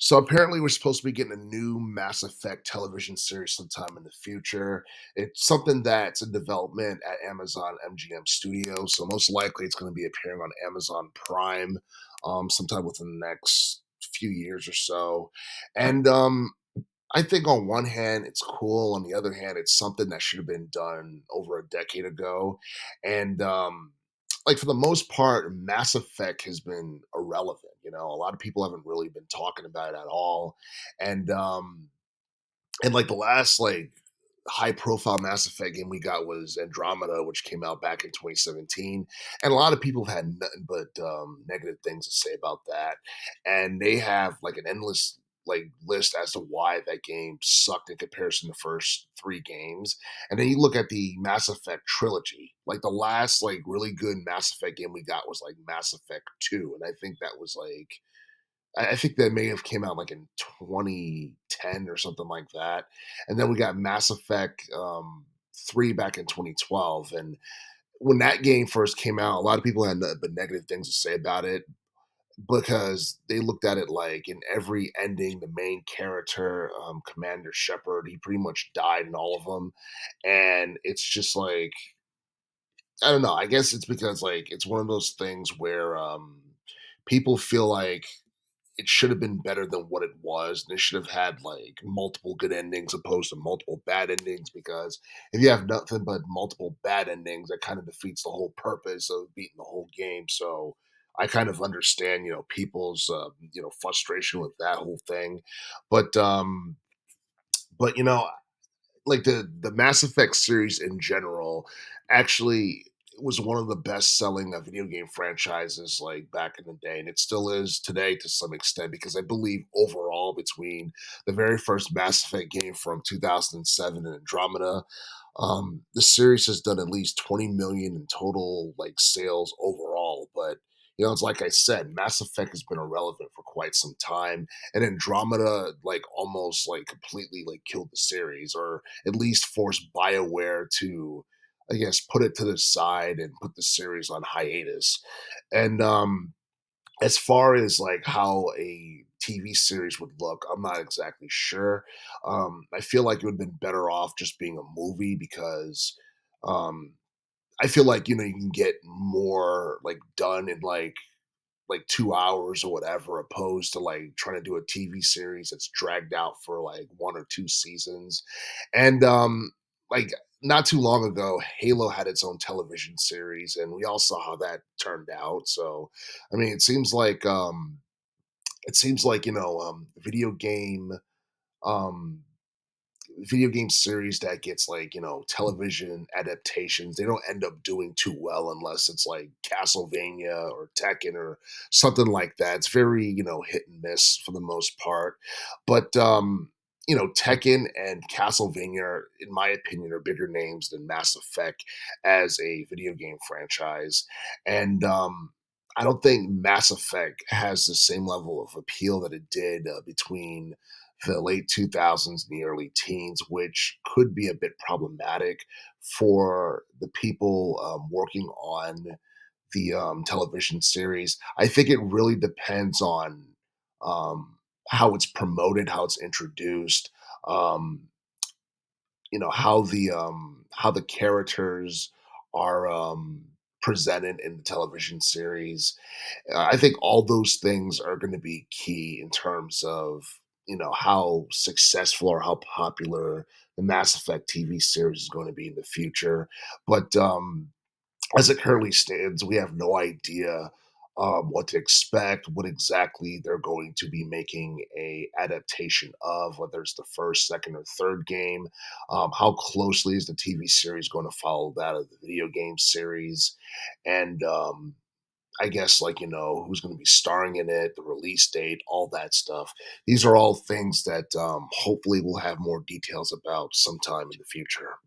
So apparently, we're supposed to be getting a new Mass Effect television series sometime in the future. It's something that's in development at Amazon MGM Studios, so most likely it's going to be appearing on Amazon Prime sometime within the next few years or so. And I think on one hand it's cool, on the other hand it's something that should have been done over a decade ago. And like for the most part, Mass Effect has been irrelevant. A lot of people haven't really been talking about it at all. And like the last like high profile Mass Effect game we got was Andromeda, which came out back in 2017. And a lot of people have had nothing but negative things to say about that. And they have like an endless like list as to why that game sucked in comparison to the first three games. And then you look at the Mass Effect trilogy. Like the last like really good Mass Effect game we got was like Mass Effect 2. And I think that was like I think that may have came out like in 2010 or something like that. And then we got Mass Effect 3 back in 2012. And when that game first came out, a lot of people had nothing but negative things to say about it because they looked at it like in every ending, the main character, Commander Shepard, he pretty much died in all of them. And it's just like, I don't know. I guess it's because like it's one of those things where people feel like it should have been better than what it was. And it should have had like multiple good endings opposed to multiple bad endings. Because if you have nothing but multiple bad endings, that kind of defeats the whole purpose of beating the whole game. So I kind of understand, people's frustration with that whole thing. But like the Mass Effect series in general actually was one of the best selling video game franchises like back in the day, and it still is today to some extent because I believe overall between the very first Mass Effect game from 2007 and Andromeda, the series has done at least 20 million in total like sales overall. But it's like I said, Mass Effect has been irrelevant for quite some time, and Andromeda like almost like completely like killed the series, or at least forced Bioware to, I guess, put it to the side and put the series on hiatus. And as far as like how a TV series would look, I'm not exactly sure. I feel like it would have been better off just being a movie because um, I feel like you can get more like done in like 2 hours or whatever, opposed to, like, trying to do a TV series that's dragged out for, like, 1 or 2 seasons. And, like, not too long ago, Halo had its own television series, and we all saw how that turned out. So, I mean, it seems like, um video game series that gets like television adaptations, they don't end up doing too well unless it's like Castlevania or Tekken or something like that. It's very hit and miss for the most part. But Tekken and Castlevania in my opinion are bigger names than Mass Effect as a video game franchise. And I don't think Mass Effect has the same level of appeal that it did between the late 2000s and the early teens, which could be a bit problematic for the people working on the television series. I think it really depends on how it's promoted, how it's introduced, um, how the characters are presented in the television series. I think all those things are going to be key in terms of how successful or how popular the Mass Effect TV series is going to be in the future. But as it currently stands, we have no idea what to expect, what exactly they're going to be making a adaptation of, whether it's the first, second, or third game. How closely is the TV series going to follow that of the video game series? And I guess like who's going to be starring in it, the release date, all that stuff. These are all things that hopefully we'll have more details about sometime in the future.